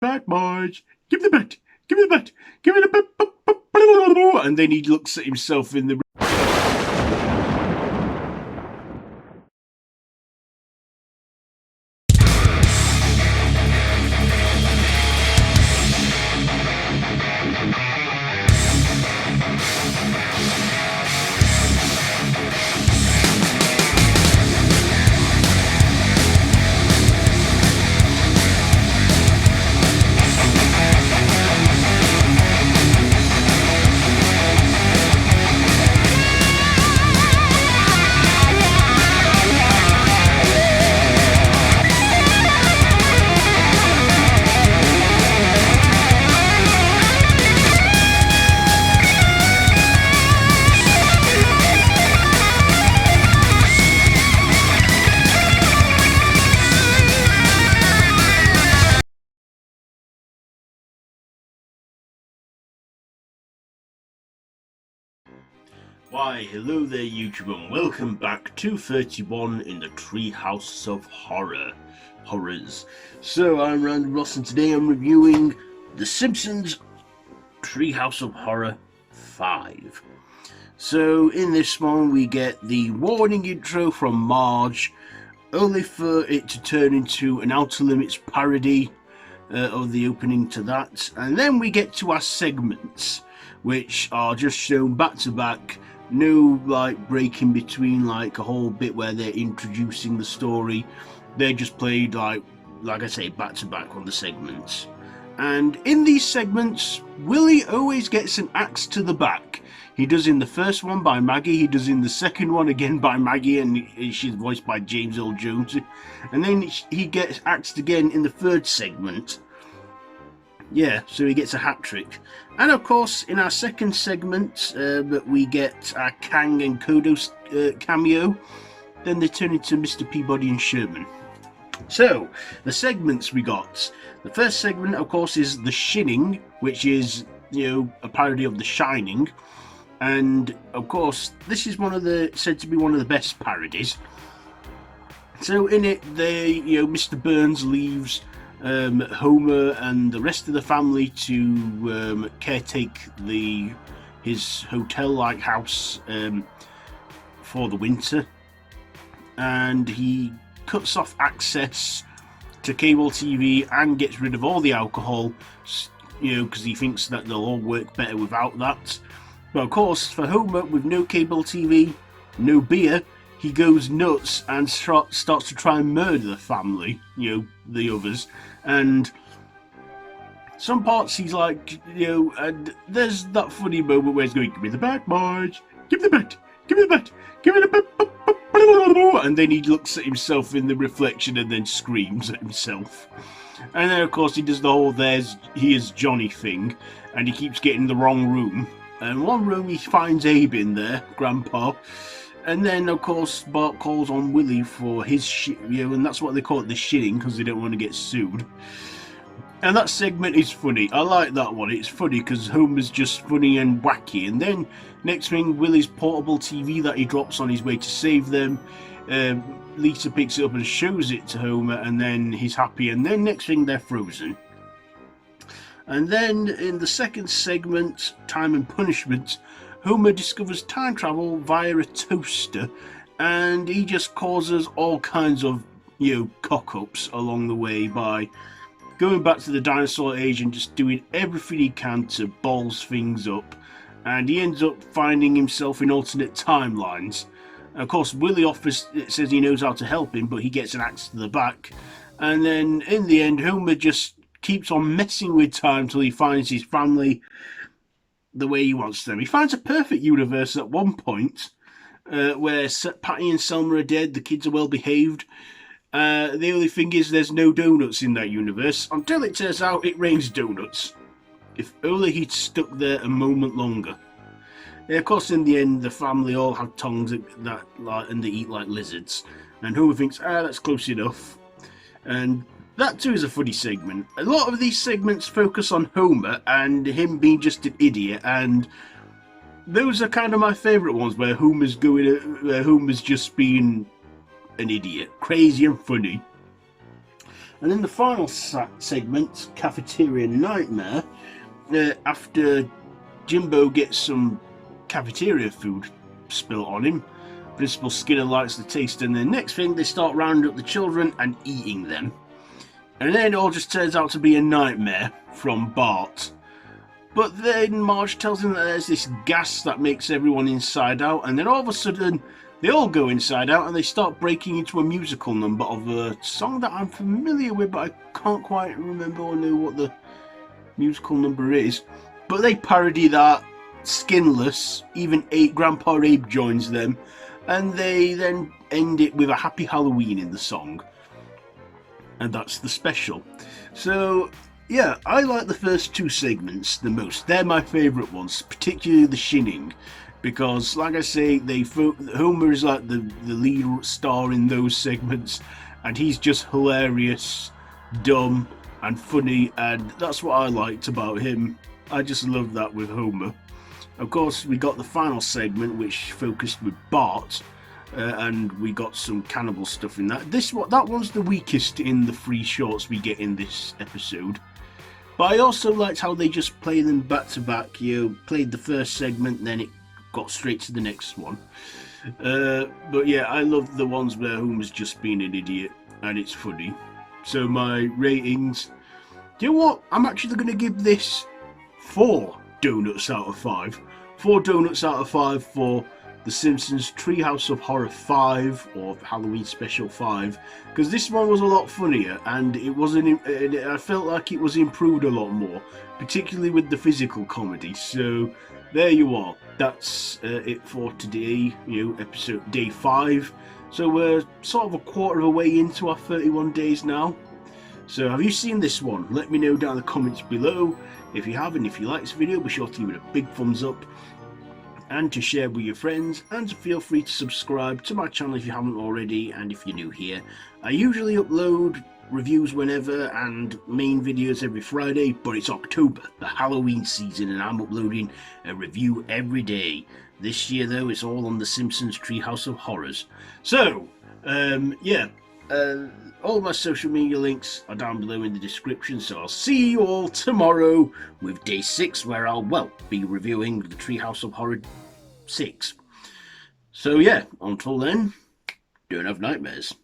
bat, Marge. Give me the bat. Give me the bat. Give me the bat. And then he looks at himself in the... Why, hello there YouTube and welcome back to 31 in the Treehouse of Horrors. So I'm Randy Ross and today I'm reviewing The Simpsons Treehouse of Horror 5. So in this one we get the warning intro from Marge, only for it to turn into an Outer Limits parody of the opening to that, and then we get to our segments, which are just shown back to back. No like break in between, like a whole bit where they're introducing the story. They're just played like I say, back to back on the segments. And in these segments, Willie always gets an axe to the back. He does in the first one by Maggie, he does in the second one again by Maggie, and she's voiced by James Earl Jones. And then he gets axed again in the third segment. Yeah, so he gets a hat trick. And of course, in our second segment, we get our Kang and Kodos cameo. Then they turn into Mr. Peabody and Sherman. So, the segments we got. The first segment, of course, is The Shinning, which is, a parody of The Shining. And, of course, this is said to be one of the best parodies. So, in it, Mr. Burns leaves Homer and the rest of the family to caretake his hotel-like house for the winter, and he cuts off access to cable TV and gets rid of all the alcohol, because he thinks that they'll all work better without that. But of course, for Homer, with no cable TV, no beer, he goes nuts and starts to try and murder the family, the others. And some parts he's like, and there's that funny moment where he's going, give me the bat, Marge, give me the bat, give me the bat, give me the bat, and then he looks at himself in the reflection and then screams at himself. And then of course he does the whole he is Johnny thing, and he keeps getting the wrong room. And one room he finds Abe in there, Grandpa. And then, of course, Bart calls on Willie for his shit, and that's what they call it, the shitting, because they don't want to get sued. And that segment is funny. I like that one. It's funny because Homer's just funny and wacky. And then, next thing, Willie's portable TV that he drops on his way to save them. Lisa picks it up and shows it to Homer, and then he's happy. And then, next thing, they're frozen. And then, in the second segment, Time and Punishment, Homer discovers time travel via a toaster, and he just causes all kinds of, cock-ups along the way by going back to the dinosaur age and just doing everything he can to balls things up, and he ends up finding himself in alternate timelines. And of course, Willie says he knows how to help him, but he gets an axe to the back, and then in the end, Homer just keeps on messing with time till he finds his family the way he wants them. He finds a perfect universe at one point where Patty and Selma are dead, the kids are well behaved. The only thing is there's no donuts in that universe, until it turns out it rains donuts. If only he'd stuck there a moment longer. Of course, in the end, the family all have tongues and they eat like lizards. And Homer thinks, that's close enough. And that too is a funny segment. A lot of these segments focus on Homer and him being just an idiot, and those are kind of my favourite ones where Homer's just being an idiot, crazy and funny. And in the final segment, Cafeteria Nightmare, after Jimbo gets some cafeteria food spilt on him, Principal Skinner likes the taste, and the next thing, they start rounding up the children and eating them. And then it all just turns out to be a nightmare from Bart. But then Marge tells him that there's this gas that makes everyone inside out, and then all of a sudden they all go inside out and they start breaking into a musical number of a song that I'm familiar with, but I can't quite remember or know what the musical number is. But they parody that, skinless, even Grandpa Abe joins them, and they then end it with a Happy Halloween in the song. And that's the special. So yeah, I like the first two segments the most. They're my favourite ones, particularly the Shinning, because like I say, Homer is like the lead star in those segments, and he's just hilarious, dumb and funny, and that's what I liked about him. I just love that with Homer. Of course, we got the final segment which focused with Bart, and we got some cannibal stuff in that. That one's the weakest in the 3 shorts we get in this episode. But I also liked how they just play them back to back. You played the first segment, then it got straight to the next one. But yeah, I love the ones where Homer's just being an idiot, and it's funny. So my ratings, do you know what? I'm actually going to give this 4 donuts out of 5. 4 donuts out of 5 for The Simpsons Treehouse of Horror 5, or Halloween Special 5, because this one was a lot funnier, and it wasn't. I felt like it was improved a lot more, particularly with the physical comedy. So there you are. That's it for today. Episode day 5. So we're sort of a quarter of a way into our 31 days now. So have you seen this one? Let me know down in the comments below. If you have, and if you like this video, be sure to give it a big thumbs up, and to share with your friends, and to feel free to subscribe to my channel if you haven't already. And if you're new here, I usually upload reviews whenever and main videos every Friday, but it's October, the Halloween season, and I'm uploading a review every day. This year though, it's all on The Simpsons Treehouse of Horrors. So all my social media links are down below in the description, so I'll see you all tomorrow with day 6, where I'll, be reviewing the Treehouse of Horror 6. So yeah, until then, don't have nightmares.